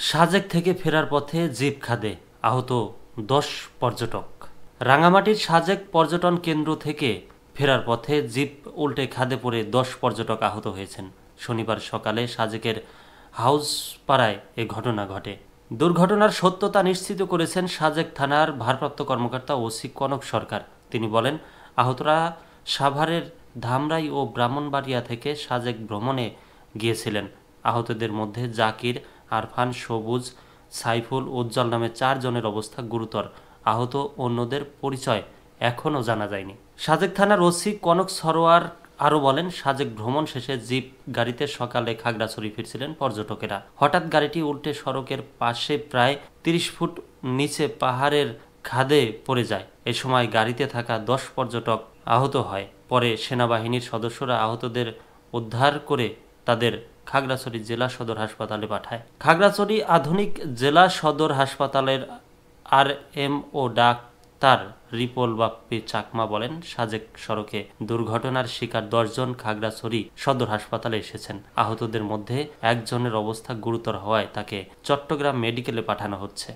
সাজেক থেকে ফেরার পথে জিপ খাদে আহত ১০ পর্যটক। রাঙামাটির সাজেক পর্যটন কেন্দ্র থেকে ফেরার পথে জিপ উল্টে খাদে পড়ে ১০ পর্যটক আহত হয়েছেন। শনিবার সকালে সাজেকের হাউসপাড়ায় এ ঘটনা ঘটে। দুর্ঘটনার সত্যতা নিশ্চিত করেছেন সাজেক থানার ভারপ্রাপ্ত কর্মকর্তা ওসি কনক সরকার। তিনি বলেন, আহতরা সাভারের ধামরাই ও ব্রাহ্মণবাড়িয়া থেকে সাজেক ভ্রমণে গিয়েছিলেন। আহতদের মধ্যে জাকির, আরফান, সবুজ, সাইফুল, উজ্জ্বল নামে ৪ জনের অবস্থা গুরুতর। আহত অন্যদের পরিচয় এখনও জানা যায়নি। সাজেক থানার ওসি কনক সরোয়ার আরও বলেন, সাজেক ভ্রমণ শেষে জিপ গাড়িতে সকালে খাগড়াছড়ি ফিরছিলেন পর্যটকেরা। হঠাৎ গাড়িটি উল্টে সড়কের পাশে প্রায় ৩০ ফুট নিচে পাহাড়ের খাদে পড়ে যায়। এ সময় গাড়িতে থাকা ১০ পর্যটক আহত হয়। পরে সেনাবাহিনীর সদস্যরা আহতদের উদ্ধার করে তাদের খাগড়াছড়ি জেলা সদর হাসপাতালে পাঠায়। খাগড়াছড়ি আধুনিক জেলা সদর হাসপাতালের আরএমও ডাক্তার রিপোল বাপ্পি চাকমা বলেন, সাজেক সড়কে দুর্ঘটনার শিকার ১০ জন খাগড়াছড়ি সদর হাসপাতালে এসেছেন। আহতদের মধ্যে একজনের অবস্থা গুরুতর হওয়ায় তাকে চট্টগ্রাম মেডিকেলে পাঠানো হচ্ছে।